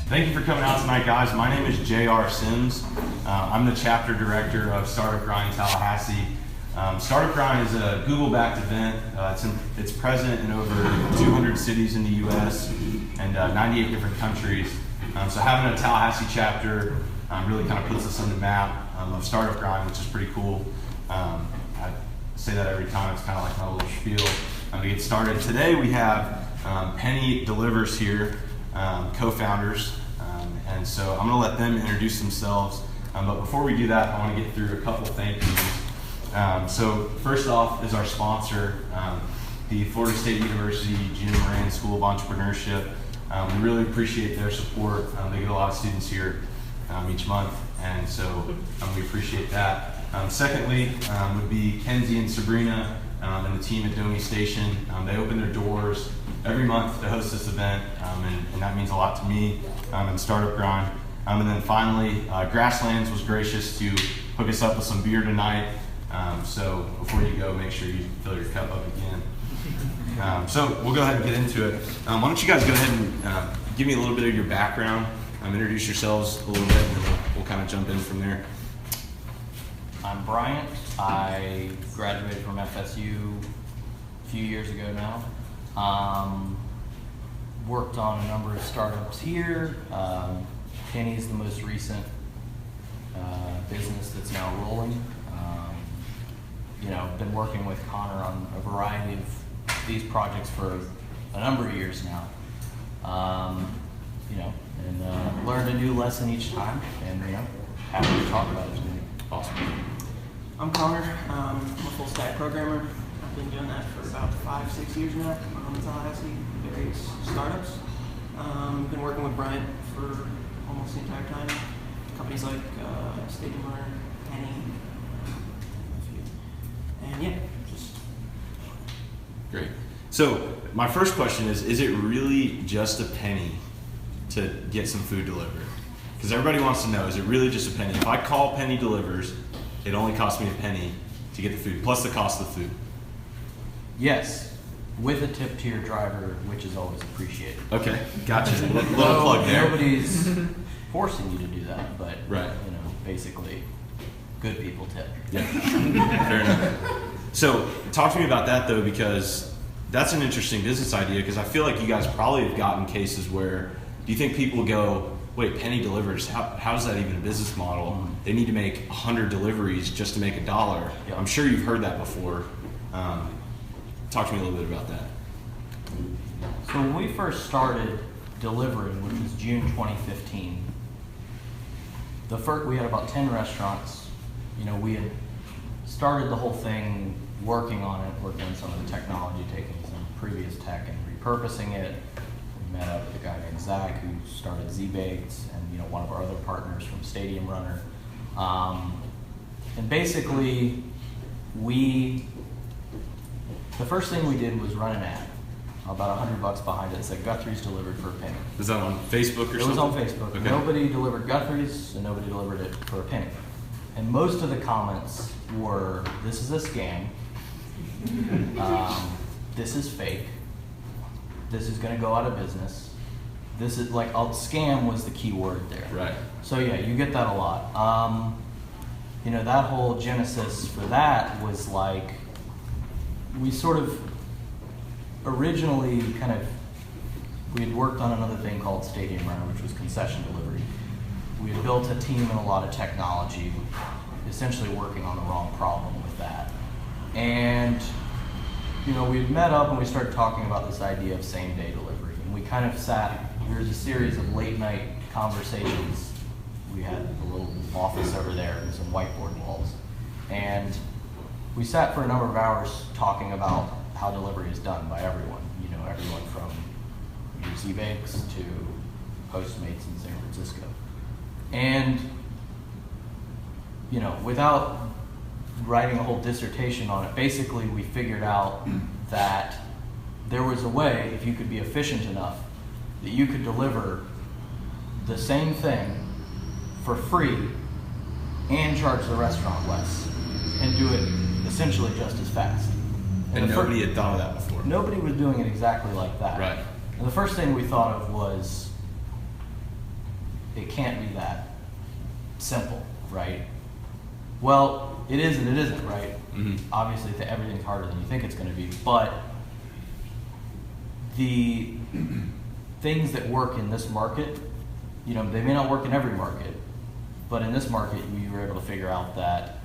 Thank you for coming out tonight, guys. My name is J.R. Sims. I'm the chapter director of Startup Grind Tallahassee. Startup Grind is a Google-backed event. It's present in over 200 cities in the U.S. and 98 different countries. So having a Tallahassee chapter really kind of puts us on the map of Startup Grind, which is pretty cool. I say that every time. It's kind of like my little spiel to get started. Today we have Penny Delivers here, co-founders, and so I'm going to let them introduce themselves. But before we do that, I want to get through a couple thank yous. So first off is our sponsor, the Florida State University Jim Moran School of Entrepreneurship. We really appreciate their support. They get a lot of students here each month, and so we appreciate that. Secondly would be Kenzie and Sabrina and the team at Domi Station. They open their doors every month to host this event, and that means a lot to me and Startup Grind. And then finally, Grasslands was gracious to hook us up with some beer tonight. So before you go, make sure you fill your cup up again. So we'll go ahead and get into it. Why don't you guys go ahead and give me a little bit of your background, introduce yourselves a little bit, and then we'll kind of jump in from there. I'm Bryant. I graduated from FSU a few years ago now. Worked on a number of startups here. Penny's the most recent business that's now rolling. Been working with Connor on a variety of these projects for a number of years now. And learned a new lesson each time, and happy to talk about it today. Awesome. I'm Connor. I'm a full stack programmer. I've been doing that for about 5-6 years now. I'm in Tallahassee, various startups. Been working with Bryant for almost the entire time. Companies like Stadium Runner, Penny, and yeah, just Great. So my first question is it really just a penny to get some food delivered? Because everybody wants to know, is it really just a penny? If I call Penny Delivers, it only costs me a penny to get the food, plus the cost of the food. Yes, with a tip to your driver, which is always appreciated. Okay, gotcha. Little plug there. Nobody's forcing you to do that, but right. Basically, good people tip. Yeah, fair enough. So talk to me about that though, because that's an interesting business idea. Because I feel like you guys probably have gotten cases where, do you think people go, wait, Penny Delivers, how is that even a business model? Mm-hmm. They need to make 100 deliveries just to make $1. Yep. I'm sure you've heard that before. Talk to me a little bit about that. So when we first started delivering, which was June 2015, we had about 10 restaurants. We had started the whole thing, working on it, working on some of the technology, taking some previous tech and repurposing it. We met up with a guy named Zach who started Z-Baked, and one of our other partners from Stadium Runner. And basically, the first thing we did was run an ad, about $100 behind it, that said Guthrie's delivered for a penny. Was that on Facebook or something? It was on Facebook. Okay. Nobody delivered Guthrie's, and nobody delivered it for a penny. And most of the comments were, this is a scam, this is fake, this is going to go out of business, this is like, scam was the key word there. Right. So yeah, you get that a lot. That whole genesis for that was like, we sort of originally we had worked on another thing called Stadium Runner, which was concession delivery. We had built a team and a lot of technology, essentially working on the wrong problem with that. And, we had met up and we started talking about this idea of same-day delivery. And we kind of there was a series of late-night conversations. We had a little office over there and some whiteboard walls. And we sat for a number of hours talking about how delivery is done by everyone. Everyone from Z-Bakes to Postmates in San Francisco. And, without writing a whole dissertation on it, basically we figured out that there was a way, if you could be efficient enough, that you could deliver the same thing for free and charge the restaurant less and do it essentially just as fast. And nobody had thought of that before. Nobody was doing it exactly like that. Right. And the first thing we thought of was, it can't be that simple, right? Well, it is and it isn't, right? Obviously, everything's harder than you think it's going to be, but the things that work in this market, you know, they may not work in every market, but in this market, we were able to figure out that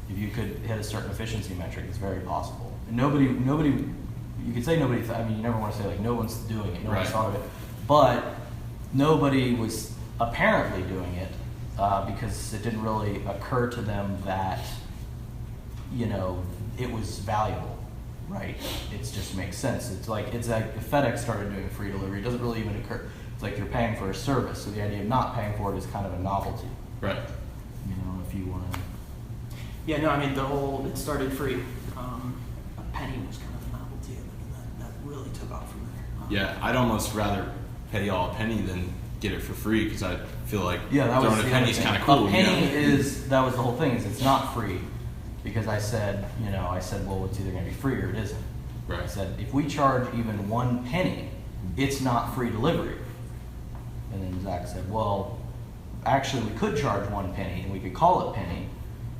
if you could hit a certain efficiency metric, it's very possible. And nobody, you could say nobody, I mean, you never want to say like no one's doing it, no one's thought of it, but nobody was apparently doing it because it didn't really occur to them that, you know, it was valuable, right? It just makes sense. It's like if FedEx started doing free delivery, it doesn't really even occur. It's like you're paying for a service, so the idea of not paying for it is kind of a novelty. Right. You know, if you want to. Yeah, no, I mean, it started free. A penny was kind of a novelty, and that really took off from there. Yeah, I'd almost rather pay y'all a penny than get it for free because I feel like that throwing a penny is kind of cool. A penny that was the whole thing, is it's not free. Because I said, well, it's either going to be free or it isn't. Right. I said, if we charge even 1 penny, it's not free delivery. And then Zach said, well, actually we could charge 1 penny and we could call it penny,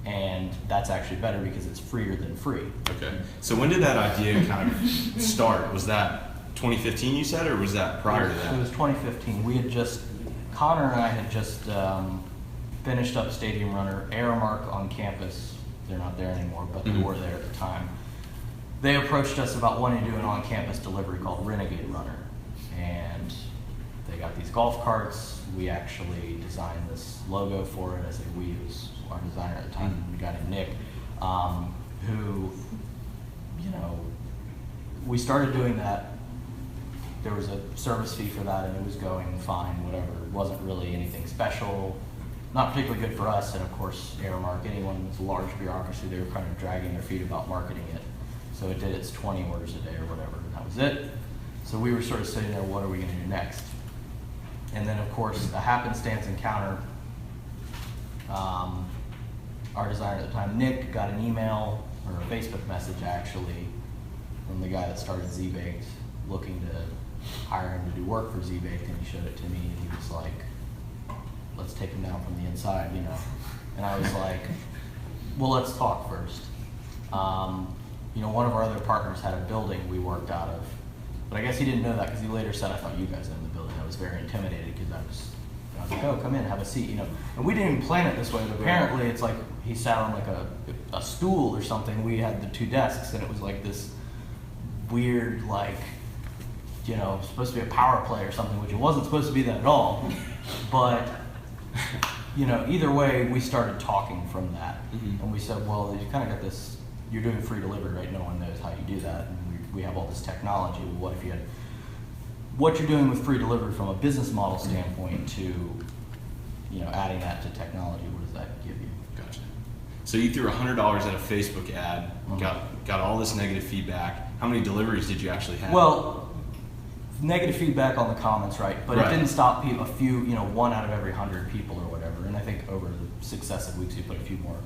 and that's actually better because it's freer than free. Okay. So when did that idea kind of start? Was that 2015 you said, or was that prior to that? It was 2015. We had Connor and I had just finished up Stadium Runner, Aramark on campus. They're not there anymore, but they were there at the time. They approached us about wanting to do an on-campus delivery called Renegade Runner. And they got these golf carts. We actually designed this logo for it. I say we, it was our designer at the time, a guy named Nick, who, you know, we started doing that. There was a service fee for that, and it was going fine, whatever. It wasn't really anything special. Not particularly good for us, and of course, Aramark, anyone with a large bureaucracy, they were kind of dragging their feet about marketing it. So it did its 20 orders a day or whatever, and that was it. So we were sort of sitting there, what are we going to do next? And then, of course, a happenstance encounter. Our designer at the time, Nick, got an email, or a Facebook message actually, from the guy that started Z-Baked, looking to hire him to do work for Z-Baked, and he showed it to me, and he was like, let's take him down from the inside, you know. And I was like, well, let's talk first. You know, one of our other partners had a building we worked out of, but I guess he didn't know that because he later said, I thought you guys owned the building. I was very intimidated because I was like, oh, come in, have a seat, you know. And we didn't even plan it this way, but apparently it's like he sat on like a stool or something. We had the 2 desks, and it was like this weird, like, you know, supposed to be a power play or something, which it wasn't supposed to be that at all. But you know, either way, we started talking from that, and we said, well, you kind of got this, you're doing free delivery, right? No one knows how you do that, and we have all this technology. Well, what if you had, what you're doing with free delivery from a business model standpoint to, you know, adding that to technology, what does that give you? Gotcha. So you threw $100 at a Facebook ad, got all this negative feedback. How many deliveries did you actually have? Well, negative feedback on the comments, right? But it didn't stop people, a few, you know, 1 out of every 100 people or whatever. And I think over the successive weeks, we put a few more,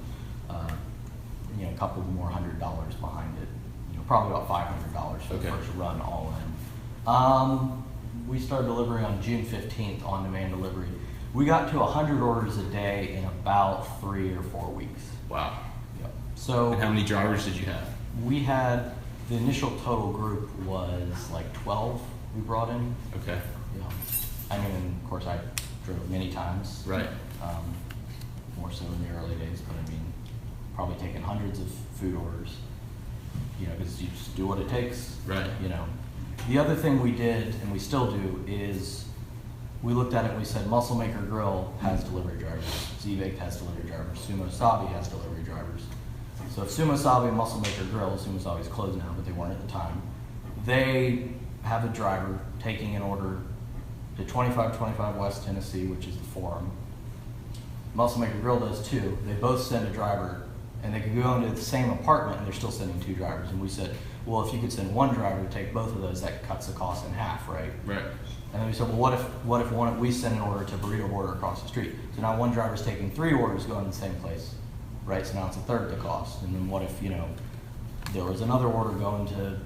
you know, a couple more $100 behind it. You know, probably about $500 for the first run all in. We started delivery on June 15th, on-demand delivery. We got to 100 orders a day in about 3 or 4 weeks. Wow. Yep. So. And how many drivers did you have? We had, the initial total group was like 12 we brought in. Okay. Yeah. I mean, of course, I drove many times. Right. More so in the early days, but I mean, probably taking hundreds of food orders. You know, because you just do what it takes. Right. You know. The other thing we did, and we still do, is we looked at it and we said, Muscle Maker Grill has delivery drivers. Z-Baked has delivery drivers. Sumo Sabi has delivery drivers. So if Sumo Sabi and Muscle Maker Grill, Sumo Sabi's closed now, but they weren't at the time, they have a driver taking an order to 2525 West Tennessee, which is the forum. Muscle Maker Grill does too. They both send a driver, and they can go into the same apartment, and they're still sending 2 drivers. And we said, well, if you could send 1 driver to take both of those, that cuts the cost in half, right? Right. And then we said, well, what if we send an order to Burrito Border across the street? So now 1 driver's taking 3 orders going to the same place, right? So now it's a third the cost. And then what if, you know, there was another order going to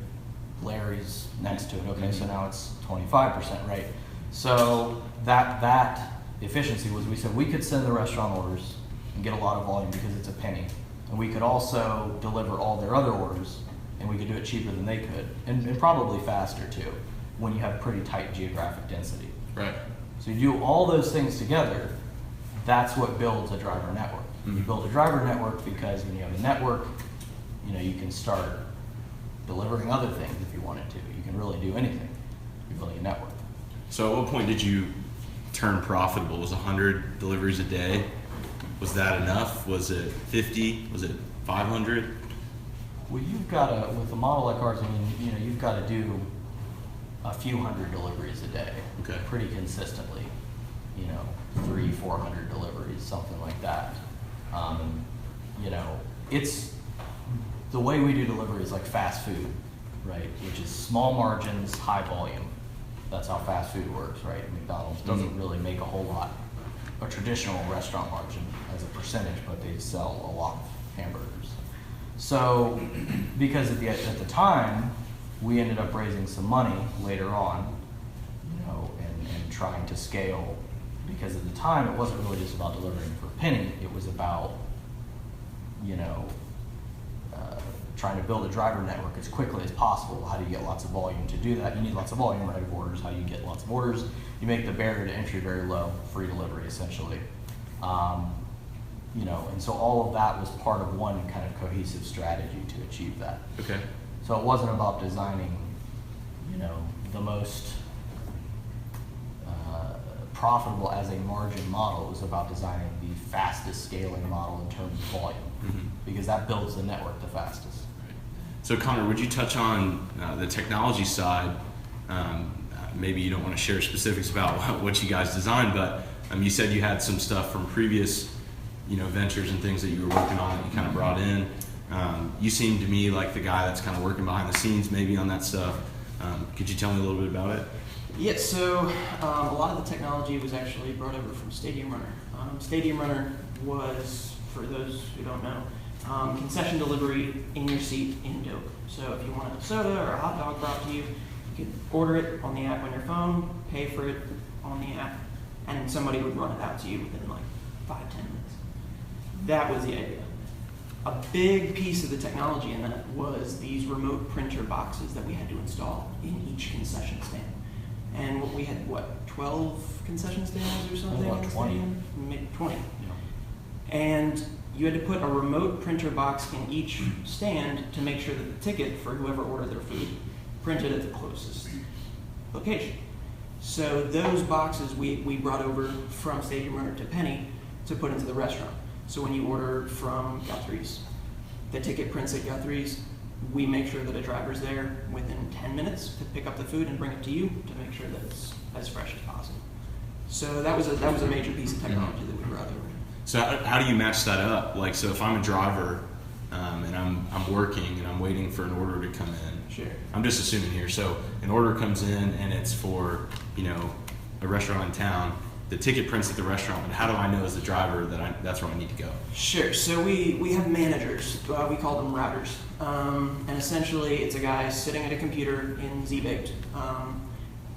Larry's next to it? Okay, so now it's 25%, right? So that efficiency was we said we could send the restaurant orders and get a lot of volume because it's a penny. And we could also deliver all their other orders, and we could do it cheaper than they could, and probably faster too, when you have pretty tight geographic density. Right. So you do all those things together, that's what builds a driver network. Mm-hmm. You build a driver network because when you have a network, you can start delivering other things if you wanted to. You can really do anything. You're building a network. So at what point did you turn profitable? Was 100 deliveries a day? Was that enough? Was it 50? Was it 500? Well, you've got to, with a model like ours, you've got to do a few hundred deliveries a day. Okay. Pretty consistently. 300-400 deliveries, something like that. It's the way we do deliveries like fast food, right? Which is small margins, high volume. That's how fast food works, right? McDonald's doesn't really make a whole lot, a traditional restaurant margin as a percentage, but they sell a lot of hamburgers. So, because at the time, we ended up raising some money later on, and trying to scale, because at the time it wasn't really just about delivering for a penny, it was about, trying to build a driver network as quickly as possible. How do you get lots of volume to do that? You need lots of volume, right, of orders. How do you get lots of orders? You make the barrier to entry very low, free delivery essentially. And so all of that was part of one kind of cohesive strategy to achieve that. Okay. So it wasn't about designing, the most profitable as a margin model. It was about designing the fastest scaling model in terms of volume, because that builds the network the fastest. So Connor, would you touch on the technology side? Maybe you don't want to share specifics about what you guys designed, but you said you had some stuff from previous, ventures and things that you were working on that you kind of brought in. You seem to me like the guy that's kind of working behind the scenes maybe on that stuff. Could you tell me a little bit about it? Yeah, so a lot of the technology was actually brought over from Stadium Runner. Stadium Runner was, for those who don't know, concession delivery in your seat in dope. So if you wanted a soda or a hot dog brought to you, you could order it on the app on your phone, pay for it on the app, and somebody would run it out to you within like 5-10 minutes. That was the idea. A big piece of the technology in that was these remote printer boxes that we had to install in each concession stand. And we had, 12 concession stands or something? About 20. Maybe 20. Yeah. And you had to put a remote printer box in each stand to make sure that the ticket for whoever ordered their food printed at the closest location. So those boxes we brought over from Stadium Runner to Penny to put into the restaurant. So when you order from Guthrie's, the ticket prints at Guthrie's, we make sure that a driver's there within 10 minutes to pick up the food and bring it to you to make sure that it's as fresh as possible. So that was a major piece of technology that we brought over. So how do you match that up? Like, so if I'm a driver and I'm working and I'm waiting for an order to come in. Sure. I'm just assuming here. So an order comes in and it's for, a restaurant in town. The ticket prints at the restaurant, but how do I know as the driver that that's where I need to go? Sure. So we have managers. We call them routers. And essentially it's a guy sitting at a computer in ZBaked,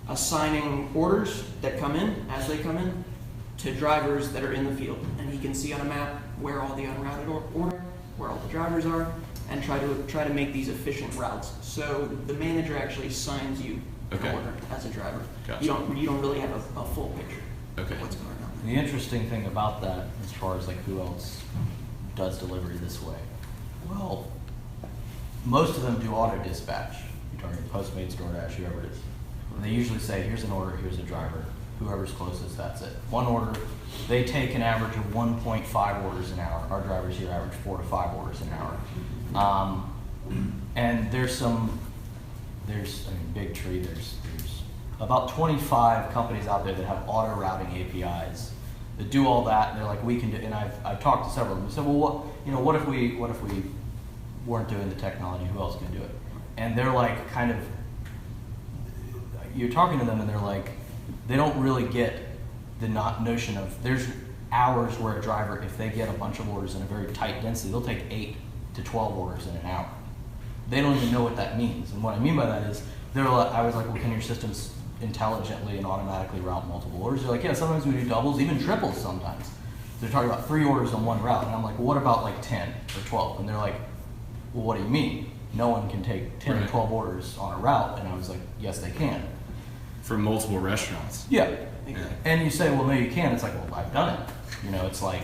assigning orders that come in as they come in to drivers that are in the field. And he can see on a map where all the unrouted order, where all the drivers are, and try to make these efficient routes. So the manager actually assigns you an order as a driver. Gotcha. You don't really have a full picture. Okay. Of what's going on. The interesting thing about that, as far as like who else does delivery this way, well, most of them do auto dispatch. You're talking Postmates, DoorDash, whoever it is. And they usually say, here's an order, here's a driver. Whoever's closest, that's it. One order, they take an average of 1.5 orders an hour. Our drivers here average 4 to 5 orders an hour. And there's Big Tree, there's about 25 companies out there that have auto routing APIs that do all that, and they're like, we can do, and I've talked to several of them. I said, well, what if we weren't doing the technology? Who else can do it? And they're like, you're talking to them, and they're like, they don't really get the notion of there's hours where a driver, if they get a bunch of orders in a very tight density, they'll take 8 to 12 orders in an hour. They don't even know what that means. And what I mean by that is, I was like, well, can your systems intelligently and automatically route multiple orders. They're like, yeah, sometimes we do doubles, even triples sometimes. They're talking about 3 orders on one route. And I'm like, well, what about like 10 or 12? And they're like, well, what do you mean? No one can take 10 or 12 orders on a route. And I was like, yes, they can. For multiple restaurants. Yeah. Yeah. And you say, well, no, you can't. It's like, well, I've done it. You know, it's like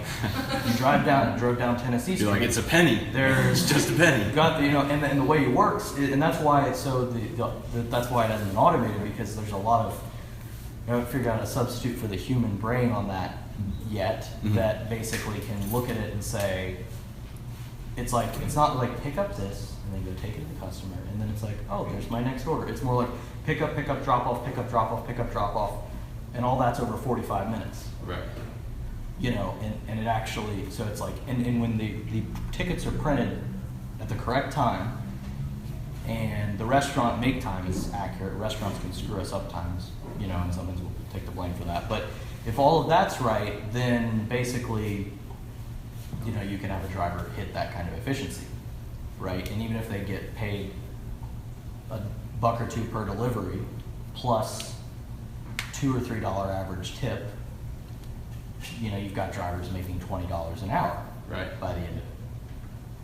you drove down Tennessee Street. You're like, it's a penny. There's It's just a penny. You got the, you know, and the way it works, and that's why it's so that's why it hasn't been automated, because there's a lot of, you haven't figured out a substitute for the human brain on that yet, that basically can look at it and say, it's like, it's not like pick up this and then go take it to the customer, and then it's like, oh, there's my next order. It's more like pick up, drop off, pick up, drop off, pick up, drop off, and all that's over 45 minutes. Right. You know, and it actually, so it's like, and when the tickets are printed at the correct time, and the restaurant make time is accurate, restaurants can screw us up times, you know, and sometimes we'll take the blame for that. But if all of that's right, then basically, you know, you can have a driver hit that kind of efficiency, right? And even if they get paid $1 or $2 per delivery, plus $2 or $3 average tip, you know, you've got drivers making $20 an hour, right, by the end of it.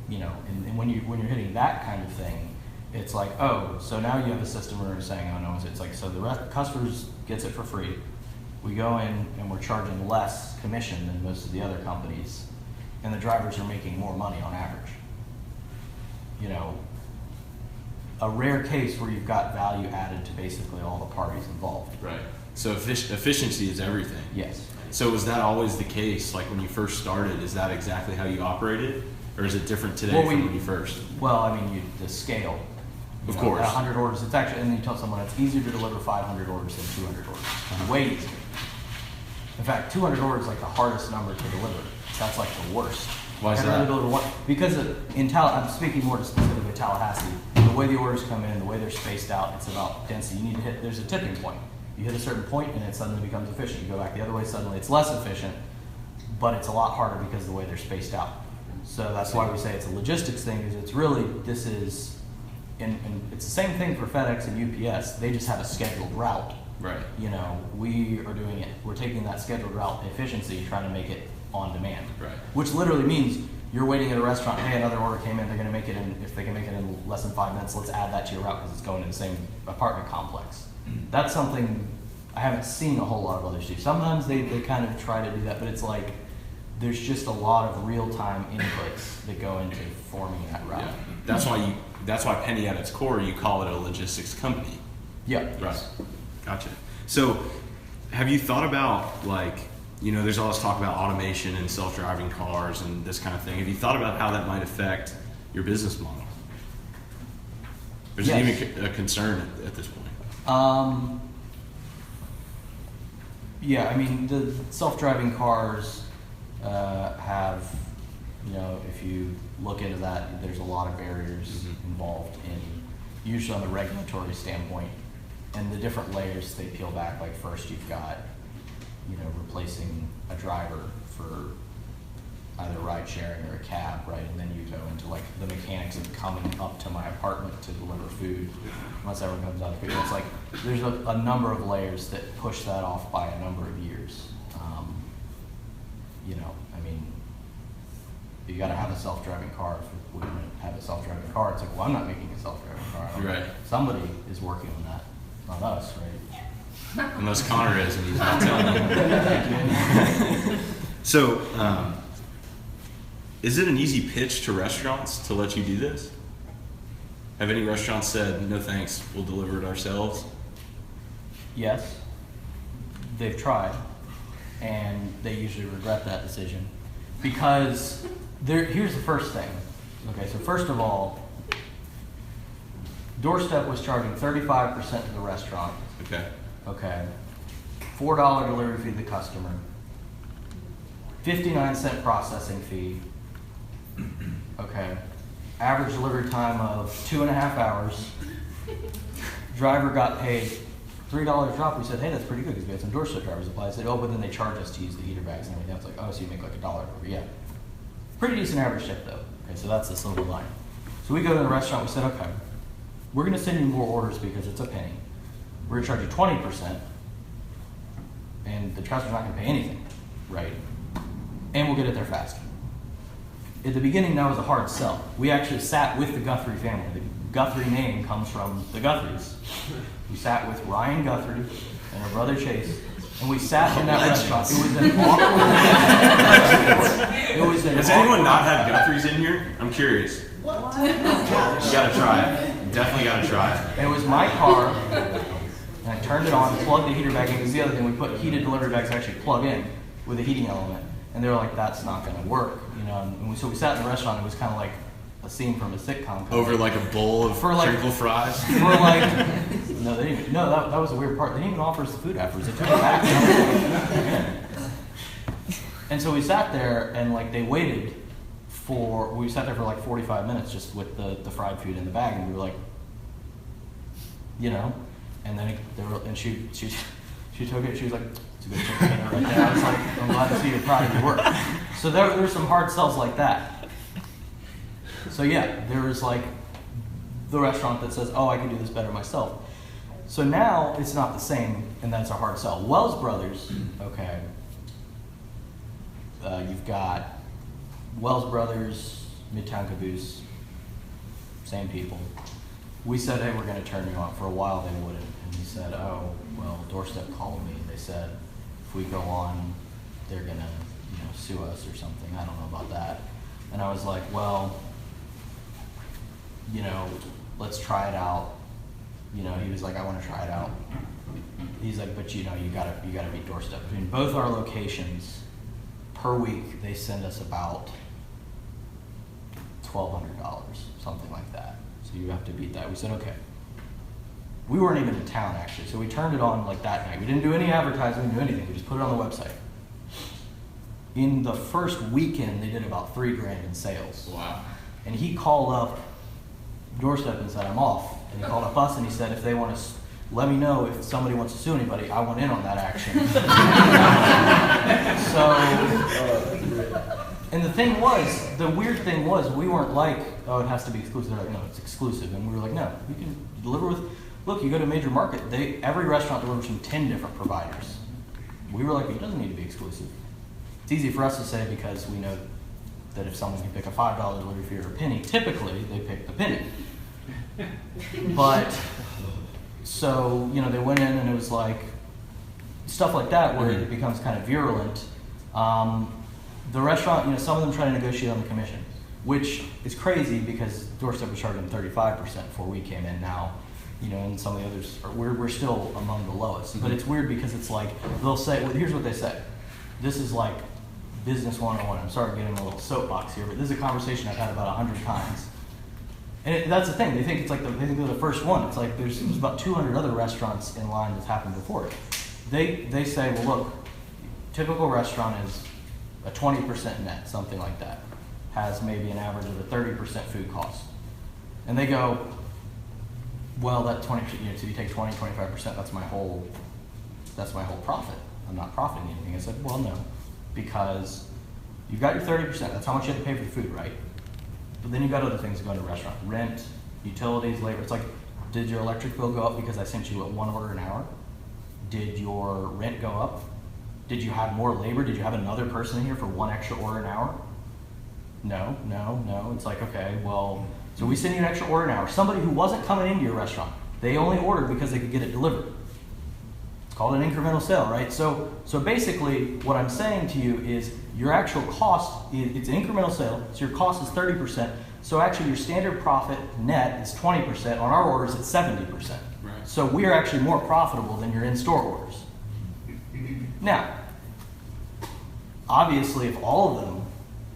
You know, and when you're hitting that kind of thing, it's like, oh, so now you have a system where you're saying, oh no, it's like, so the customers gets it for free. We go in and we're charging less commission than most of the other companies, and the drivers are making more money on average. You know, a rare case where you've got value added to basically all the parties involved. right. So efficiency is everything. Yes. So was that always the case? Like when you first started, is that exactly how you operated, or is it different today from when you first? Well, I mean, the scale. Of course. At 100 orders, it's actually, and you tell someone it's easier to deliver 500 orders than 200 orders. Way easier. In fact, 200 orders is like the hardest number to deliver. That's like the worst. Why is I'd rather that? deliver one, because I'm speaking more specifically Tallahassee. The way the orders come in, the way they're spaced out, it's about density. You need to hit, there's a tipping point. You hit a certain point and it suddenly becomes efficient. You go back the other way, suddenly it's less efficient, but it's a lot harder because of the way they're spaced out. So that's why we say it's a logistics thing, is it's really, this is, and it's the same thing for FedEx and UPS. They just have a scheduled route. Right. You know, we are doing it, we're taking that scheduled route efficiency, trying to make it on demand. Right. Which literally means you're waiting at a restaurant, hey, another order came in, they're gonna make it in, if they can make it in less than 5 minutes, let's add that to your route because it's going to the same apartment complex. That's something I haven't seen a whole lot of others do. Sometimes they kind of try to do that, but it's like, there's just a lot of real-time inputs that go into forming that route. Yeah. That's why Penny at its core, you call it a logistics company. Yeah. Right. Gotcha. So have you thought about, like, you know, there's all this talk about automation and self-driving cars and this kind of thing. Have you thought about how that might affect your business model? Is it even a concern at this point? Yeah, I mean, the self-driving cars have, you know, if you look into that, there's a lot of barriers involved in, usually on the regulatory standpoint, and the different layers they peel back. Like first you've got, you know, replacing a driver for either ride sharing or a cab, right? And then you go into like the mechanics of coming up to my apartment to deliver food once everyone comes out of food. It's like there's a number of layers that push that off by a number of years. You know, I mean, you got to have a self-driving car. If we're going to have a self-driving car, it's like, well, I'm not making a self-driving car. Right. Somebody is working on that, not us, right? Unless Connor is, and he's not telling you. So, is it an easy pitch to restaurants to let you do this? Have any restaurants said, no thanks, we'll deliver it ourselves? Yes, they've tried, and they usually regret that decision. Because here's the first thing. Okay, so first of all, Doorstep was charging 35% to the restaurant. Okay. Okay. $4 delivery fee to the customer. 59-cent processing fee. Okay. Average delivery time of 2.5 hours. Driver got paid $3 drop. We said, hey, that's pretty good because we had some Doorstep drivers apply. I said, oh, but then they charge us to use the heater bags and everything. I was like, oh, so you make like $1 over. Yeah. Pretty decent average tip though. Okay, so that's the silver line. So we go to the restaurant. We said, okay, we're going to send you more orders because it's a penny. we're gonna charge you 20%, and the customer's not gonna pay anything, right? And we'll get it there faster. At the beginning, that was a hard sell. We actually sat with the Guthrie family. The Guthrie name comes from the Guthries. We sat with Ryan Guthrie and her brother Chase, and we sat in that restaurant. It was an awkward. Does anyone not have Guthrie's in here? I'm curious. What? You gotta try it. Definitely gotta try it. It was my car, and I turned it on, plugged the heater back in, because the other thing, we put heated delivery bags actually plug in with a heating element. And they were like, that's not gonna work, you know. And so we sat in the restaurant, it was kind of like a scene from a sitcom. Over like a bowl of crinkle fries? For like, no, they didn't, no, that was a weird part. They didn't even offer us the food afterwards. They took it back. And so we sat there, and like they waited we sat there for like 45 minutes just with the fried food in the bag, and we were like, you know, and then she took it, she was like, it's a good chicken dinner right there. I was like, I'm glad to see you're proud of your work. So there's some hard sells like that. So yeah, there was like the restaurant that says, oh, I can do this better myself. So now it's not the same, and that's a hard sell. Wells Brothers, okay. You've got Wells Brothers, Midtown Caboose, same people. We said, hey, we're going to turn you on. For a while, they wouldn't. And we said, oh, well, Doorstep called me. They said, if we go on, they're going to, sue us or something. I don't know about that. And I was like, well, let's try it out. He was like, I want to try it out. He's like, but you gotta beat Doorstep. Between both our locations, per week, they send us about $1,200, something like that. So you have to beat that. We said, okay. We weren't even in town, actually, so we turned it on like that night. We didn't do any advertising, we didn't do anything. We just put it on the website. In the first weekend, they did about $3,000 in sales. Wow. And he called up Doorstep and said, I'm off. And he called up us and he said, if they want to, let me know if somebody wants to sue anybody. I want in on that action. And the weird thing was, we weren't like, oh, it has to be exclusive. They're like, no, it's exclusive. And we were like, no, you can deliver with, look, you go to a major market, every restaurant delivers from 10 different providers. We were like, it doesn't need to be exclusive. It's easy for us to say because we know that if someone can pick a $5 delivery fee or a penny, typically they pick the penny. But, so, they went in and it was like, stuff like that where it becomes kind of virulent. The restaurant, some of them try to negotiate on the commission, which is crazy because Doorstep was charging 35% before we came in now. And some of the others, we're still among the lowest. But it's weird because it's like, they'll say, well, here's what they say. This is like business 101. I'm sorry to get in a little soapbox here, but this is a conversation I've had about 100 times. And that's the thing. They think they think they're the first one. It's like there's about 200 other restaurants in line that's happened before it. They say, well, look, typical restaurant is a 20% net, something like that. Has maybe an average of a 30% food cost. And they go, well, that 20%, so you take 20, 25%, that's my whole profit. I'm not profiting anything. I said, well, no, because you've got your 30%. That's how much you have to pay for the food, right? But then you've got other things going to a restaurant. Rent, utilities, labor. It's like, did your electric bill go up because I sent you one order an hour? Did your rent go up? Did you have more labor? Did you have another person in here for one extra order an hour? No. It's like, okay, well, so we send you an extra order an hour. Somebody who wasn't coming into your restaurant, they only ordered because they could get it delivered. It's called an incremental sale, right? So basically, what I'm saying to you is your actual cost, it's an incremental sale, so your cost is 30%. So actually, your standard profit net is 20%. On our orders, it's 70%. Right. So we are actually more profitable than your in-store orders. Now, obviously, if all of them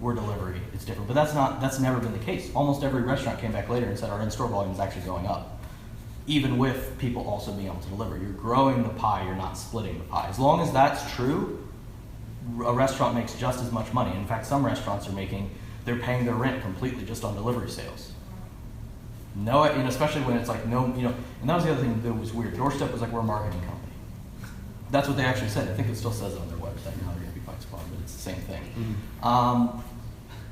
were delivery, it's different. But that's never been the case. Almost every restaurant came back later and said our in-store volume is actually going up, even with people also being able to deliver. You're growing the pie, you're not splitting the pie. As long as that's true, a restaurant makes just as much money. In fact, some restaurants they're paying their rent completely just on delivery sales. No, especially when it's like and that was the other thing that was weird. Doorstep was like, we're a marketing company. That's what they actually said. I think it still says it on their website. Now they're going to be quite smart, but it's the same thing. Mm-hmm.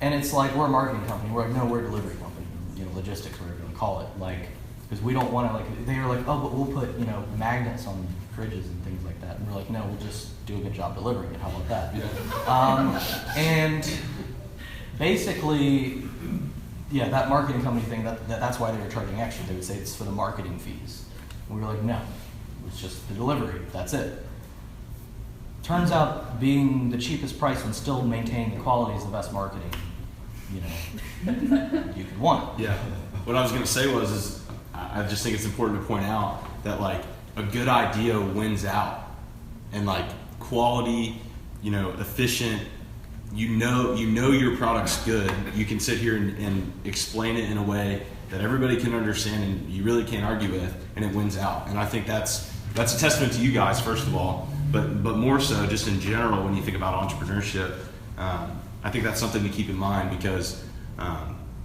And it's like, we're a marketing company. We're like, no, we're a delivery company. Logistics, whatever you want to call it. Like, because we don't want to, like, they were like, oh, but we'll put, you know, magnets on fridges and things like that. And we're like, no, we'll just do a good job delivering it. How about that? Yeah. And basically, yeah, that marketing company thing, that's why they were charging extra. They would say it's for the marketing fees. And we were like, no, it's just the delivery. That's it. Turns out being the cheapest price and still maintaining the quality is the best marketing, you know, you could want. Yeah. What I was going to say is I just think it's important to point out that like a good idea wins out, and like quality, you know, efficient, you know your product's good. You can sit here and explain it in a way that everybody can understand and you really can't argue with, and it wins out. And I think that's a testament to you guys, first of all, but more so just in general when you think about entrepreneurship. I think that's something to keep in mind, because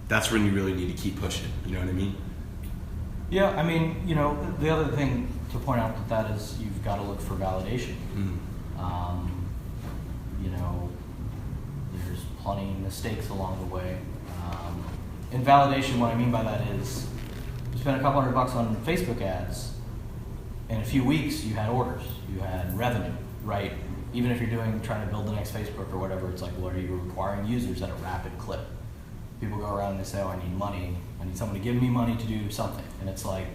that's when you really need to keep pushing. You know what I mean? Yeah, I mean, you know, the other thing to point out with that is you've got to look for validation. You know, there's plenty of mistakes along the way. And validation, what I mean by that is you spend a couple $100 on Facebook ads, in a few weeks you had orders, you had revenue, right? Even if you're trying to build the next Facebook or whatever, it's like, what are you requiring users at a rapid clip? People go around and they say, oh, I need money. I need someone to give me money to do something. And it's like,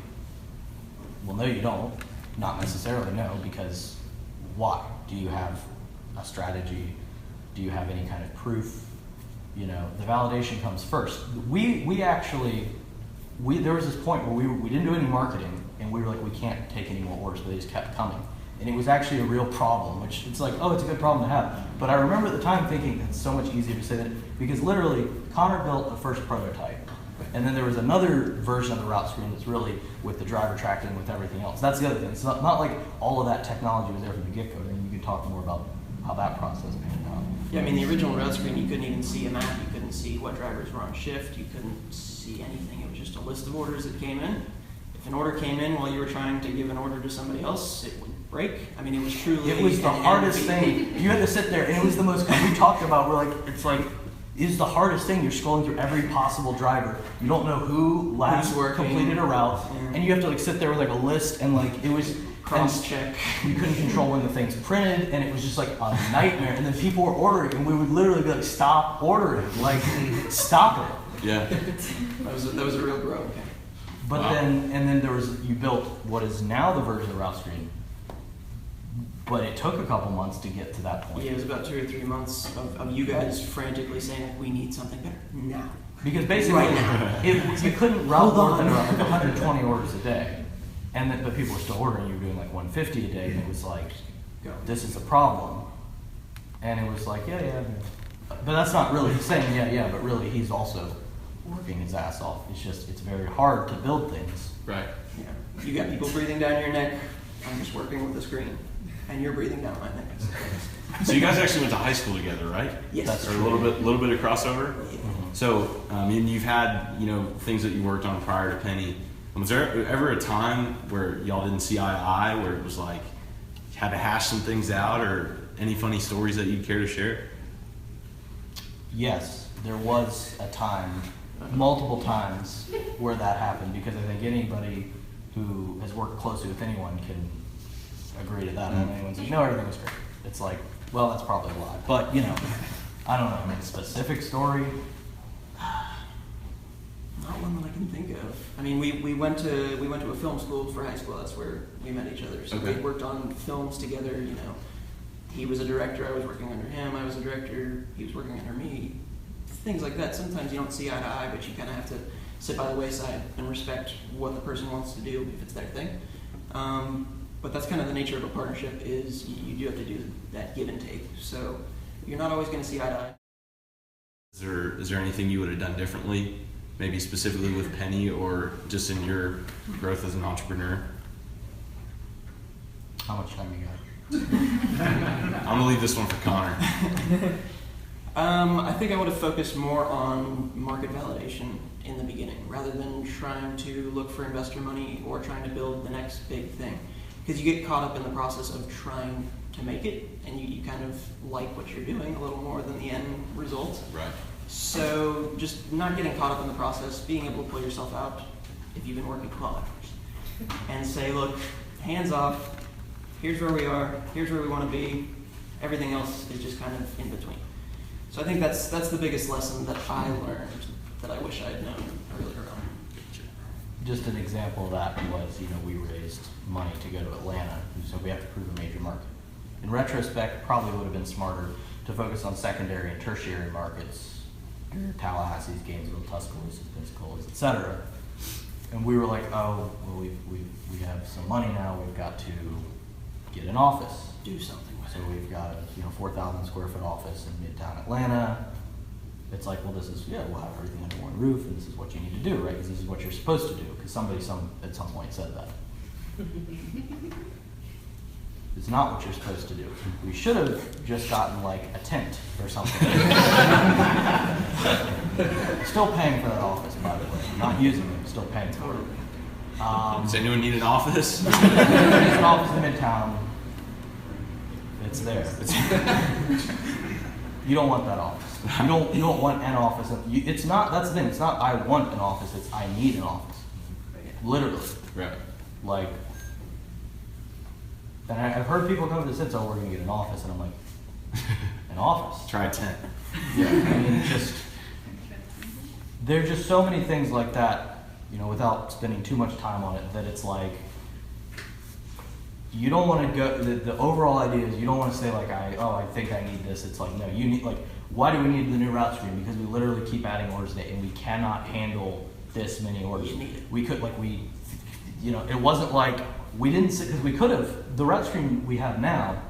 well, no, you don't. Not necessarily, no, because why? Do you have a strategy? Do you have any kind of proof? You know, the validation comes first. We actually, there was this point where we didn't do any marketing, and we were like, we can't take any more orders, but they just kept coming. And it was actually a real problem, which it's like, oh, it's a good problem to have. But I remember at the time thinking it's so much easier to say that, because literally Connor built the first prototype. And then there was another version of the route screen that's really with the driver tracking, with everything else. That's the other thing. It's not like all of that technology was there from the get-go. I mean, you can talk more about how that process panned out. Yeah, I mean, the original route screen, you couldn't even see a map. You couldn't see what drivers were on shift. You couldn't see anything. It was just a list of orders that came in. If an order came in while you were trying to give an order to somebody else, it would break. I mean, it was truly... It was the hardest thing. You had to sit there, and it was the most... We talked about, we're like, it's like, it's the hardest thing. You're scrolling through every possible driver. You don't know who last completed a route, and you have to like sit there with like a list, and like it was... Cross-check. You couldn't control when the thing's printed, and it was just like a nightmare. And then people were ordering, and we would literally be like, stop ordering. Like, stop it. Yeah. That was a real growth. But wow. then there was, you built what is now the version of route screen, but it took a couple months to get to that point. Yeah, it was about 2 or 3 months of you guys frantically saying, like, we need something better now. Because basically, you couldn't route more than like 120 orders a day. And but people were still ordering. You were doing like 150 a day, and it was like, this is a problem. And it was like, yeah. But that's not really saying yeah, but really he's also working his ass off. It's very hard to build things. Right. Yeah. You got people breathing down your neck. I'm just working with the screen, and you're breathing down my neck. So you guys actually went to high school together, right? Yes. That's or a little bit of crossover. Yeah. So, and you've had, you know, things that you worked on prior to Penny. Was there ever a time where y'all didn't see eye to eye, where it was like you had to hash some things out, or any funny stories that you'd care to share? Yes, there was a time, multiple times, where that happened, because I think anybody who has worked closely with anyone can agree to that. And anyone says, you know, everything was great. It's like, well, that's probably a lie. But, you know, I don't know, I mean, a specific story. Not one that I can think of. I mean, we went to a film school for high school. That's where we met each other. So okay. We worked on films together. You know, he was a director. I was working under him. I was a director. He was working under me. Things like that. Sometimes you don't see eye to eye, but you kind of have to sit by the wayside and respect what the person wants to do if it's their thing. But that's kind of the nature of a partnership. Is you do have to do that give and take. So you're not always going to see eye to eye. Is there anything you would have done differently? Maybe specifically with Penny, or just in your growth as an entrepreneur? How much time you got? I'm gonna leave this one for Connor. I think I would have focused more on market validation in the beginning, rather than trying to look for investor money or trying to build the next big thing. Because you get caught up in the process of trying to make it, and you kind of like what you're doing a little more than the end result. Right. So just not getting caught up in the process, being able to pull yourself out if you've been working 12 hours, and say, look, hands off, here's where we are, here's where we want to be, everything else is just kind of in between. So I think that's the biggest lesson that I learned that I wish I had known earlier on. Just an example of that was, we raised money to go to Atlanta, so we have to prove a major market. In retrospect, probably would have been smarter to focus on secondary and tertiary markets, your Tallahassee's, Gainesville, Tuscaloosa, Pensacola's, etc. And we were like, oh, well, we have some money now, we've got to get an office. Do something with So it. we've got a 4,000 square foot office in Midtown Atlanta. It's like, well, we'll have everything under one roof, and this is what you need to do, right? Because this is what you're supposed to do, because somebody at some point said that. It's not what you're supposed to do. We should have just gotten like a tent or something. Still paying for that office, by the way. Not using it, still paying for it. Does anyone need an office? There's an office in Midtown. It's there. You don't want that office. You don't want an office. It's not. That's the thing. It's not I want an office. It's I need an office. Literally. Right. Like. And I've heard people come to this and say, "Oh, we're gonna get an office," and I'm like, "An office? Try a tent. Yeah." I mean, there's just so many things like that. Without spending too much time on it, that it's like. You don't want to go. The overall idea is you don't want to say like I think I need this. It's like no, you need like why do we need the new route stream? Because we literally keep adding orders a day and we cannot handle this many orders. You need it. We could it wasn't like we didn't because we could have. The route stream we have now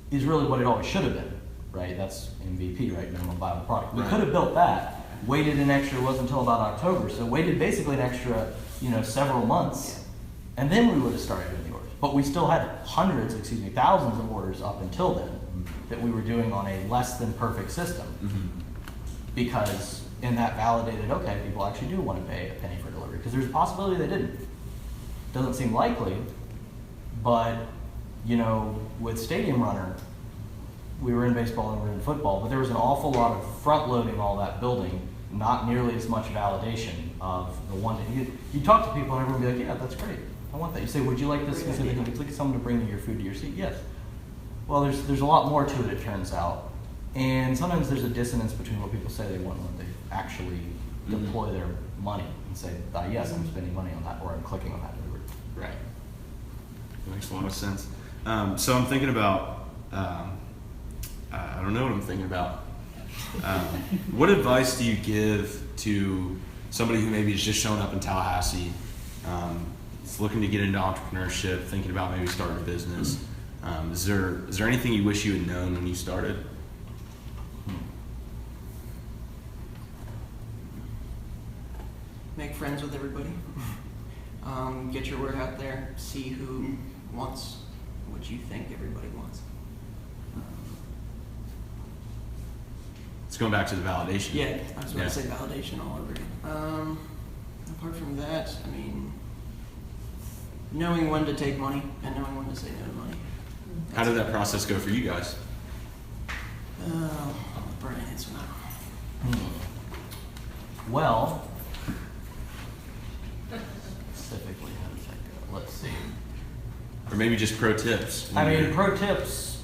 is really what it always should have been, right? That's MVP, right? Minimum viable product. We Right. could have built that. Waited an extra. It wasn't until about October, so waited basically an extra several months, and then we would have started doing the orders. But we still had thousands of orders up until then that we were doing on a less than perfect system. Because in that validated, okay, people actually do want to pay a penny for delivery. Because there's a possibility they didn't. Doesn't seem likely, but with Stadium Runner, we were in baseball and we were in football, but there was an awful lot of front loading all that building, not nearly as much validation of the one that you talk to people and everyone would be like, yeah, that's great. I want that. You say, would you like this specifically? Would you like someone to bring you your food to your seat? Yes. Well, there's a lot more to it turns out. And sometimes there's a dissonance between what people say they want and what they actually deploy their money and say, yes, I'm spending money on that, or I'm clicking on that delivery. Right. That makes a lot of sense. So I'm thinking about, I don't know what I'm thinking about. What advice do you give to somebody who maybe is just showing up in Tallahassee, is looking to get into entrepreneurship, thinking about maybe starting a business? Is there anything you wish you had known when you started? Make friends with everybody. Get your word out there. See who wants what you think everybody wants. It's going back to the validation. Yeah, I was going to say validation all over again. Apart from that, I mean, knowing when to take money and knowing when to say no to money. How did that process go for you guys? I'll let Brian answer that. Well, specifically, how does that go? Let's see. Or maybe just pro tips? Pro tips,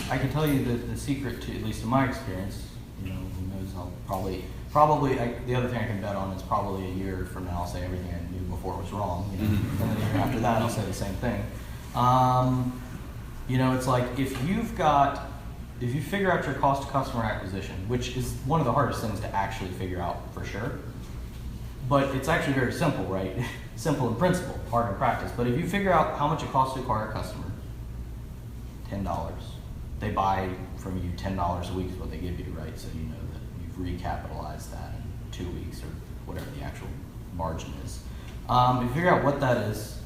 I can tell you the secret to, at least in my experience, who knows, I'll probably, the other thing I can bet on is probably a year from now I'll say everything I knew before was wrong, and then the year after that I'll say the same thing. It's like if you figure out your cost of customer acquisition, which is one of the hardest things to actually figure out for sure, but it's actually very simple, right? Simple in principle, hard in practice. But if you figure out how much it costs to acquire a customer, $10. They buy from you $10 a week is what they give you, right? So you know that you've recapitalized that in 2 weeks or whatever the actual margin is. If you figure out what that is,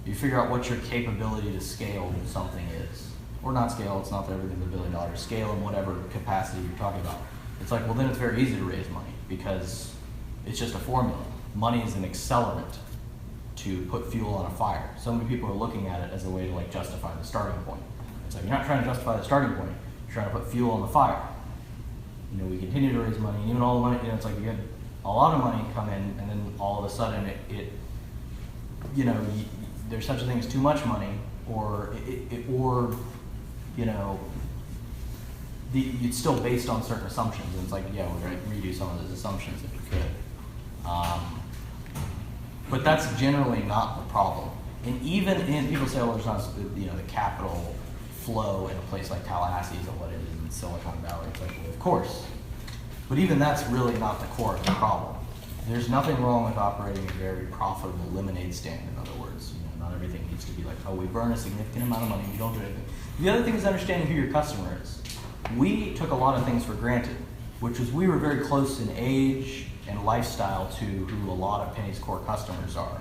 you figure out what your capability to scale something is. Or not scale, it's not that everything's $1 billion. Scale in whatever capacity you're talking about. It's like, well, then it's very easy to raise money because it's just a formula. Money is an accelerant to put fuel on a fire. So many people are looking at it as a way to justify the starting point. It's like you're not trying to justify the starting point, you're trying to put fuel on the fire. We continue to raise money, and even all the money, it's like you get a lot of money come in, and then all of a sudden there's such a thing as too much money, or it's still based on certain assumptions, and it's like, yeah, we're going to redo some of those assumptions if we could. But that's generally not the problem. And people say, oh, there's not, the capital flow in a place like Tallahassee isn't what it is in Silicon Valley. It's like, well, of course. But even that's really not the core of the problem. There's nothing wrong with operating a very profitable lemonade stand, in other words. Not everything needs to be like, oh, we burn a significant amount of money, we don't do anything. The other thing is understanding who your customer is. We took a lot of things for granted, which was we were very close in age and lifestyle to who a lot of Penny's core customers are.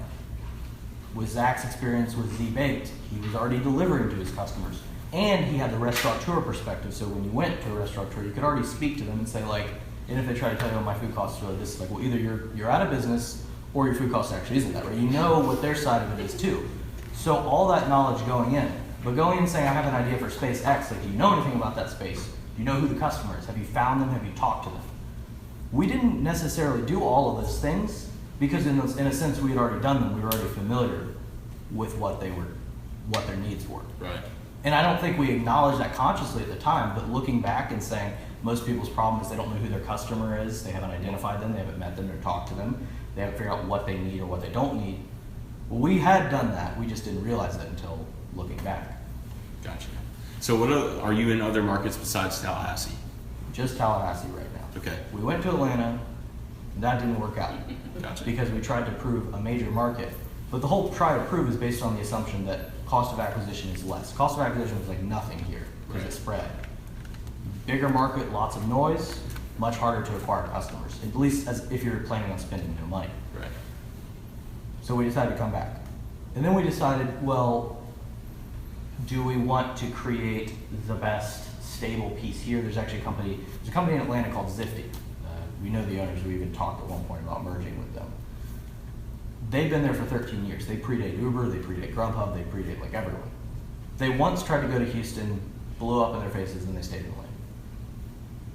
With Zach's experience with Z-Baked, he was already delivering to his customers. And he had the restaurateur perspective, so when you went to a restaurateur, you could already speak to them and say, like, and if they try to tell you, oh, my food costs are really this, like, well, either you're out of business or your food cost actually isn't that, right? You know what their side of it is too. So all that knowledge going in, but going in and saying, I have an idea for space X, like, do you know anything about that space? Do you know who the customer is? Have you found them? Have you talked to them? We didn't necessarily do all of those things because in a sense we had already done them. We were already familiar with what their needs were. Right. And I don't think we acknowledged that consciously at the time, but looking back and saying most people's problem is they don't know who their customer is, they haven't identified them, they haven't met them or talked to them, they haven't figured out what they need or what they don't need. Well, we had done that, we just didn't realize it until looking back. Gotcha. So are you in other markets besides Tallahassee? Just Tallahassee right now. Okay. We went to Atlanta, and that didn't work out. Gotcha. Because we tried to prove a major market. But the whole try to prove is based on the assumption that cost of acquisition is less. Cost of acquisition was like nothing here because Right. it spread. Bigger market, lots of noise, much harder to acquire customers, at least as if you're planning on spending no money. Right. So we decided to come back. And then we decided, well, do we want to create the best stable piece here? There's actually a company in Atlanta called Zifty. We know the owners, we even talked at one point about merging with them. They've been there for 13 years. They predate Uber, they predate Grubhub, they predate like everyone. They once tried to go to Houston, blew up in their faces, and they stayed in Atlanta.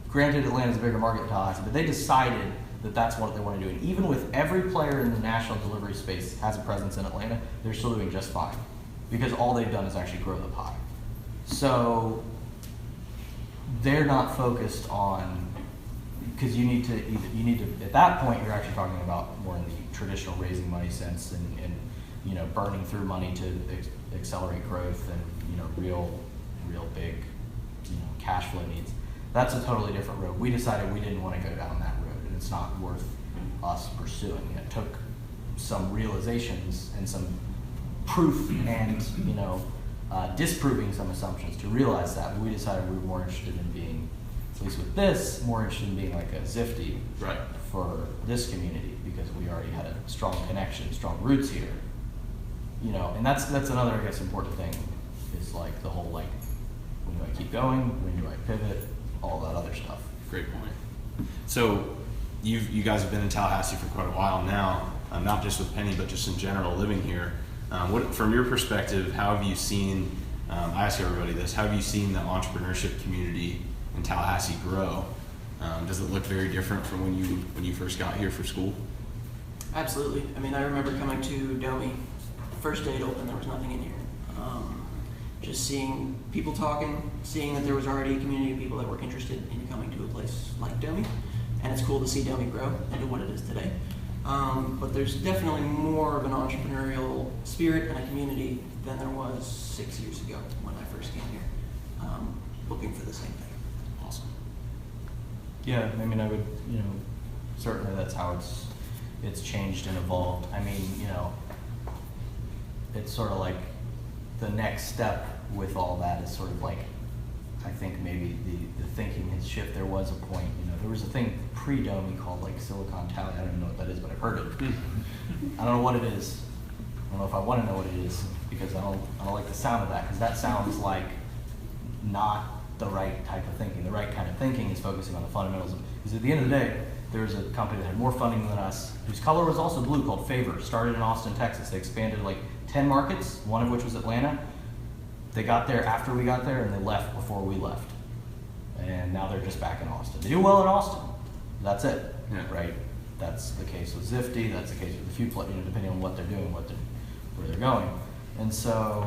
Granted, Atlanta's a bigger market than Tallahassee, but they decided that that's what they want to do. And even with every player in the national delivery space has a presence in Atlanta, they're still doing just fine because all they've done is actually grow the pie. So they're not focused on, because you need to at that point you're actually talking about more in the traditional raising money sense and burning through money to accelerate growth and real big cash flow needs. That's a totally different road. We decided we didn't want to go down that road, and it's not worth us pursuing. It took some realizations and some proof and disproving some assumptions to realize that. But we decided we were more interested in being, at least with this, more interested in being like a Zifty Right. for this community because we already had a strong connection, strong roots here. And that's another, I guess, important thing is like the whole like, when do I keep going? When do I pivot? All that other stuff. Great point. So you guys have been in Tallahassee for quite a while now, not just with Penny, but just in general living here. From your perspective, how have you seen, I ask everybody this, how have you seen the entrepreneurship community in Tallahassee grow? Does it look very different from when you first got here for school? Absolutely. I mean, I remember coming to Domi, first day it opened, there was nothing in here. Just seeing people talking, seeing that there was already a community of people that were interested in coming to a place like Domi, and it's cool to see Domi grow into what it is today. But there's definitely more of an entrepreneurial spirit and a community than there was 6 years ago when I first came here, looking for the same thing. Awesome. Yeah, I mean, I would, certainly that's how it's changed and evolved. I mean, it's sort of like the next step with all that is sort of like, I think maybe the thinking has shifted. There was a point, there was a thing pre-Domi called like Silicon Valley. I don't even know what that is, but I've heard it. I don't know what it is. I don't know if I want to know what it is because I don't like the sound of that because that sounds like not the right type of thinking. The right kind of thinking is focusing on the fundamentals. Because at the end of the day, there was a company that had more funding than us, whose color was also blue, called Favor. Started in Austin, Texas. They expanded like 10 markets, one of which was Atlanta. They got there after we got there, and they left before we left. And now they're just back in Austin. They do well in Austin. That's it, Yeah. right? That's the case with Zifty. That's the case with a few, depending on what they're doing, where they're going. And so,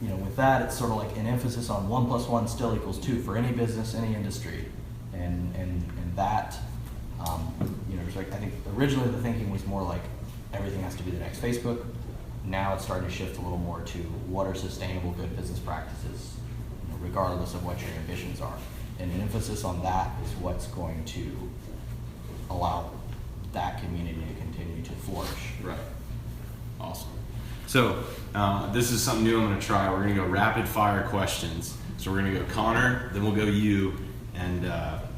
with that, it's sort of like an emphasis on 1 + 1 still equals 2 for any business, any industry, and that, it's like, I think originally the thinking was more like everything has to be the next Facebook. Now it's starting to shift a little more to what are sustainable good business practices, regardless of what your ambitions are. And an emphasis on that is what's going to allow that community to continue to flourish. Right. Awesome. So this is something new I'm going to try. We're going to go rapid fire questions. So we're going to go Connor, then we'll go you, and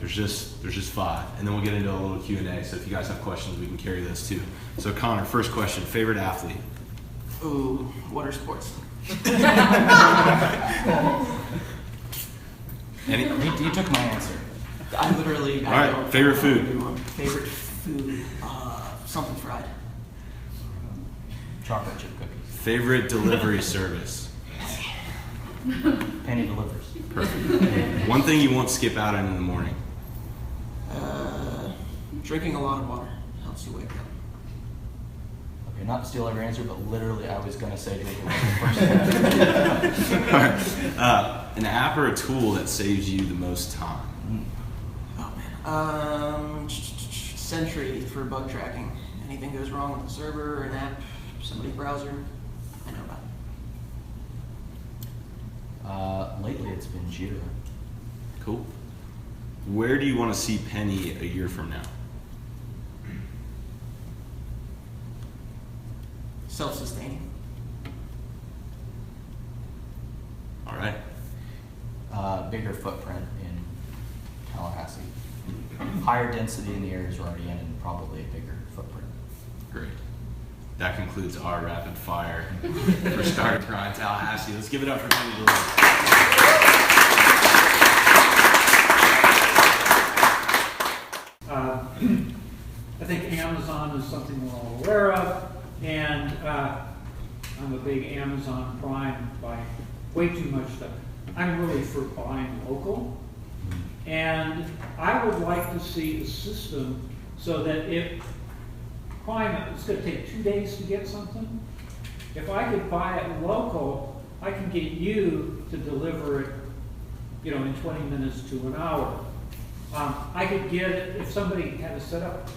there's just 5, and then we'll get into a little Q&A. So if you guys have questions, we can carry those too. So Connor, first question: favorite athlete? Ooh, water sports. You took my answer. I literally. All right. Favorite food? Favorite food? Something fried. Chocolate chip cookies. Favorite delivery service? Penny delivers. Perfect. One thing you won't skip out on in the morning? Drinking a lot of water helps you wake up. Okay, not to steal every answer, but literally I was going to say drinking water first. All right. An app or a tool that saves you the most time? Oh man. Sentry for bug tracking. Anything goes wrong with the server or an app, somebody's browser, I know about it. Lately it's been Jira. Cool. Where do you want to see Penny a year from now? Self-sustaining. All right. Bigger footprint in Tallahassee. Higher density in the areas we're already in, and probably a bigger footprint. Great. That concludes our rapid fire for Startup Grind Tallahassee. Let's give it up for Penny Deliveries. I think Amazon is something we're all aware of, and I'm a big Amazon Prime, buy way too much stuff. I'm really for buying local, and I would like to see a system so that if Prime, it's going to take 2 days to get something, if I could buy it local, I can get you to deliver it, in 20 minutes to an hour. I could get it, if somebody had to set up,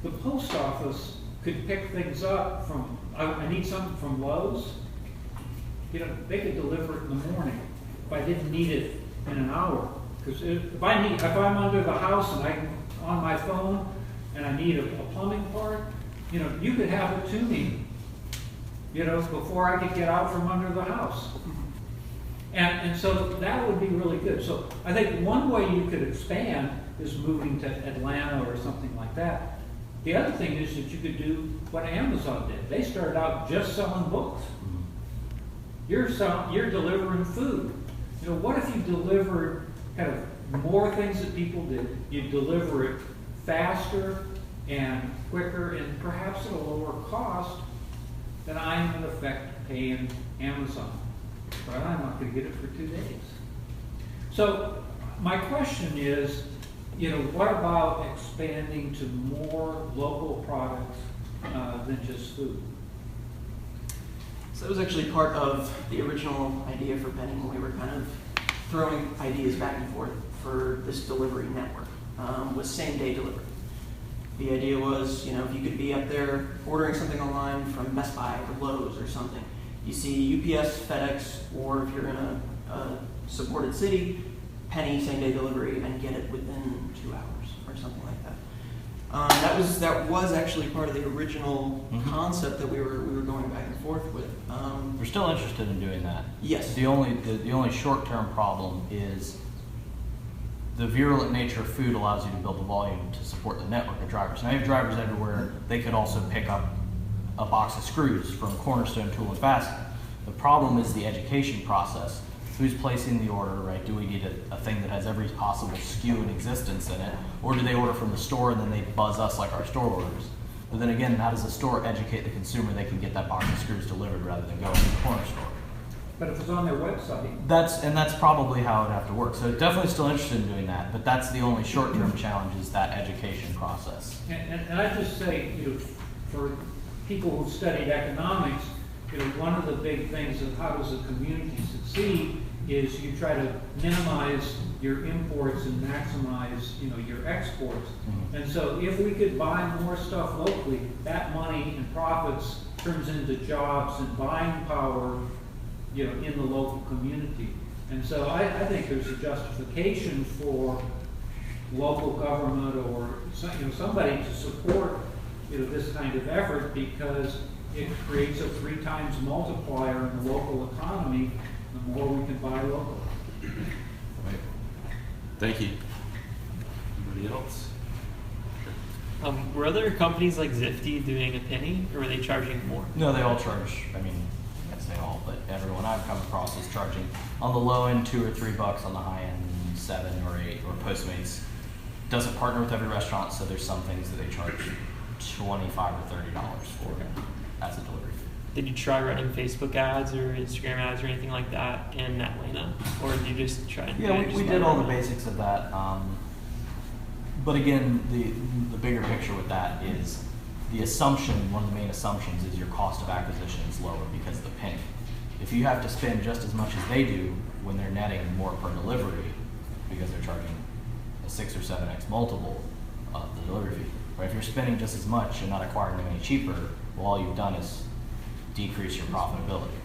the post office could pick things up from, I need something from Lowe's, they could deliver it in the morning if I didn't need it in an hour. Because if I'm under the house and I'm on my phone and I need a plumbing part, you could have it to me, before I could get out from under the house. And so that would be really good. So I think one way you could expand is moving to Atlanta or something like that. The other thing is that you could do what Amazon did. They started out just selling books. You're delivering food. What if you delivered kind of more things that people did? You deliver it faster and quicker and perhaps at a lower cost than I'm in effect paying Amazon. But I'm not going to get it for 2 days. So my question is, what about expanding to more local products than just food? So that was actually part of the original idea for Penny when we were kind of throwing ideas back and forth for this delivery network, was same-day delivery. The idea was, if you could be up there ordering something online from Best Buy or Lowe's or something, you see UPS, FedEx, or if you're in a supported city, Penny same-day delivery and get it within 2 hours or something like that. That was actually part of the original concept that we were going back and forth with. We're still interested in doing that. Yes. The only short-term problem is the virulent nature of food allows you to build the volume to support the network of drivers. Now you have drivers everywhere. They could also pick up a box of screws from Cornerstone Tool and Fastener. The problem is the education process. Who's placing the order, right? Do we need a thing that has every possible SKU in existence in it? Or do they order from the store and then they buzz us like our store orders? But then again, how does the store educate the consumer they can get that box of screws delivered rather than going to the corner store? But if it's on their website, That's probably how it'd have to work. So definitely still interested in doing that, but that's the only short-term challenge is that education process. and I just say, for people who've studied economics, one of the big things of how does a community succeed is you try to minimize your imports and maximize, your exports. Mhm. And so if we could buy more stuff locally, that money and profits turns into jobs and buying power, in the local community. And so I think there's a justification for local government or somebody to support, this kind of effort because it creates a 3 times multiplier in the local economy, the more we can buy local. Right. Thank you. Anybody else? Were other companies like Zifty doing a penny, or were they charging more? No, they all charge, I say all, but everyone I've come across is charging on the low end $2 or $3, on the high end 7 or 8, or Postmates doesn't partner with every restaurant, so there's some things that they charge $25 or $30 for as a delivery fee. Did you try running Facebook ads or Instagram ads or anything like that in Atlanta, or did you just try? And We did all the basics of that. But again, the bigger picture with that is the assumption, one of the main assumptions is your cost of acquisition is lower because of the penny. If you have to spend just as much as they do when they're netting more per delivery because they're charging a 6 or 7x multiple of the delivery fee, or if you're spending just as much and not acquiring them any cheaper, well, all you've done is decrease your profitability.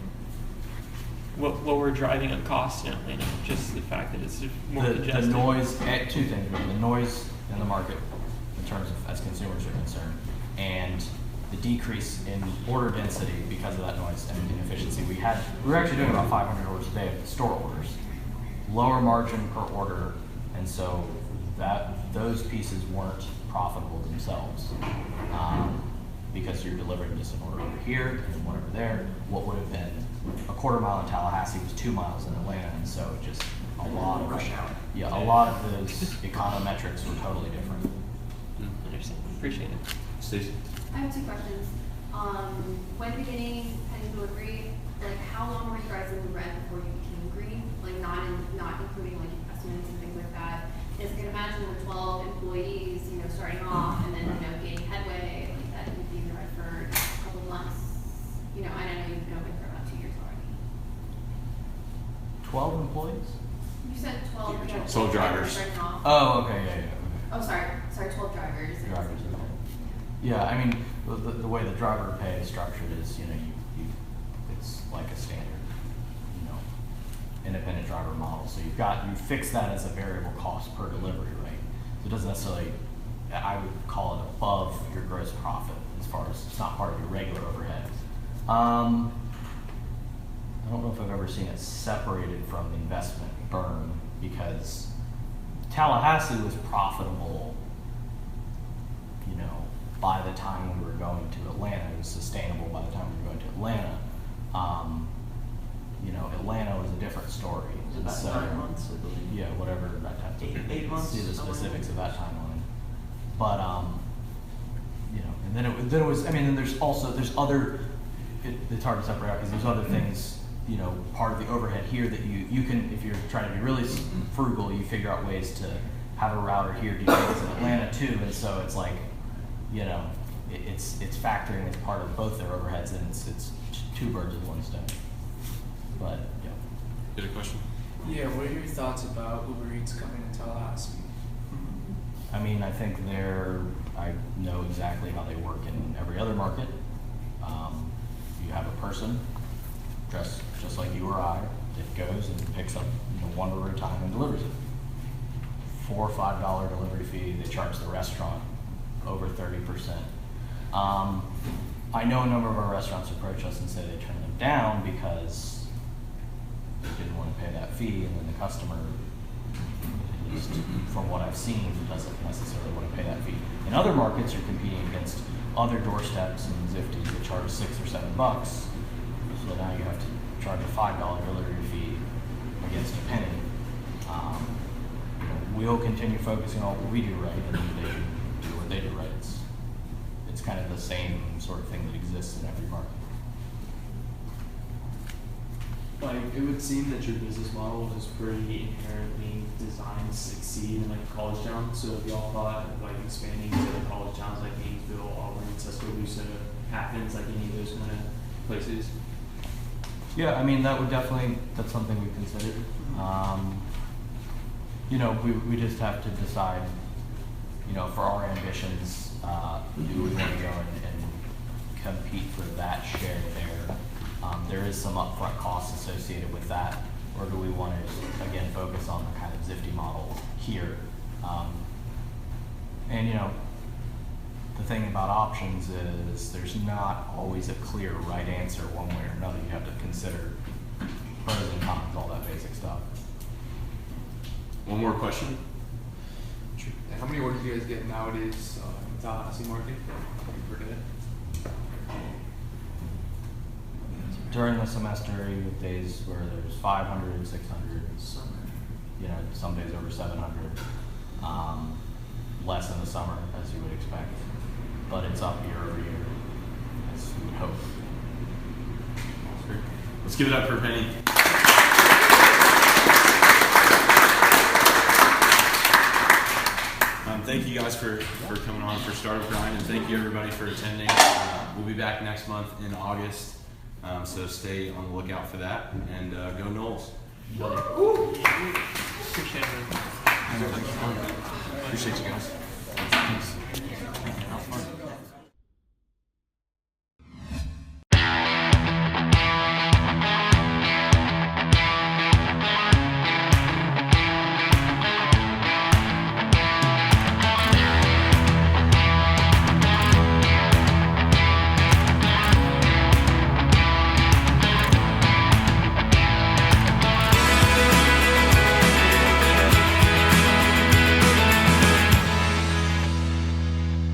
What were driving up costs in Atlanta? Just the fact that it's more The congested. noise, 2 things, the noise in the market in terms of as consumers are concerned, and the decrease in order density because of that noise and inefficiency. We were actually doing about 500 orders a day of store orders, lower margin per order, and so those pieces weren't profitable themselves because you're delivering just an order over here and then one over there. What would have been a quarter mile in Tallahassee was 2 miles in Atlanta, and so just a lot of Rush hour. Yeah, a lot of those econometrics were totally different. Understand. Appreciate it. Stacey? I have 2 questions. When beginning penny delivery, how long were you guys in the red before you became green? Not including investments and things like that. Because I can imagine with 12 employees, starting off and then gaining headway, that you'd be in the red for a couple of months. And I know you've been open for about 2 years already. 12 employees? You said 12. Sole drivers. Starting off. Oh, okay, yeah. Oh, sorry, 12 drivers. Drivers, okay. Yeah, the way the driver pay is structured is, it's like a standard, independent driver model. So you fix that as a variable cost per delivery, right? So it doesn't necessarily, I would call it above your gross profit as far as it's not part of your regular overhead. I don't know if I've ever seen it separated from the investment burn because Tallahassee was profitable, by the time we were going to Atlanta. It was sustainable by the time we were going to Atlanta. Atlanta was a different story. It was about 9 months, I believe. Yeah, whatever that time. 8 months. See the somewhere. specifics of that timeline. But, and then it was, then there's other, it's hard to separate out because there's other things, part of the overhead here that you can, if you're trying to be really frugal, you figure out ways to have a router here do things in Atlanta too. And so it's like, it's factoring as part of both their overheads, and it's 2 birds with 1 stone. But yeah. You had a question? Yeah, what are your thoughts about Uber Eats coming to Tallahassee? I think I know exactly how they work in every other market. You have a person, just like you or I, that goes and picks up one order at a time and delivers it. $4 or $5 delivery fee. They charge the restaurant over 30%. I know a number of our restaurants approach us and say they turn them down because they didn't want to pay that fee, and then the customer, at least from what I've seen, doesn't necessarily want to pay that fee. In other markets, you're competing against other doorsteps and Zifties that charge $6 or $7, so now you have to charge a $5 delivery fee against a penny. We'll continue focusing on what we do right, and they do what they do right. It's kind of the same sort of thing that exists in every market. Like, it would seem that your business model was pretty inherently designed to succeed in like a college town. So if y'all thought of like expanding to the college towns like Gainesville, Auburn, Tuscaloosa, Athens, like any of those kind of places. Yeah, I mean, that would definitely, that's something we considered. You know, we just have to decide, you know, for our ambitions, do we want to go and compete for that share there? There is some upfront costs associated with that, or do we want to, again, focus on the kind of Zifty model here? And, you know, the thing about options is there's not always a clear right answer one way or another. You have to consider pros and cons, all that basic stuff. One more question. How many orders do you guys get nowadays in Tallahassee market per day? During the semester, you have days where there's 500, 600, you know, some days over 700. Less in the summer, as you would expect, but it's up year over year, as you would hope. Let's give it up for Penny. Thank you guys for coming on for Startup Grind, and thank you everybody for attending. We'll be back next month in August, so stay on the lookout for that, and go Knowles. Appreciate it. Appreciate you guys.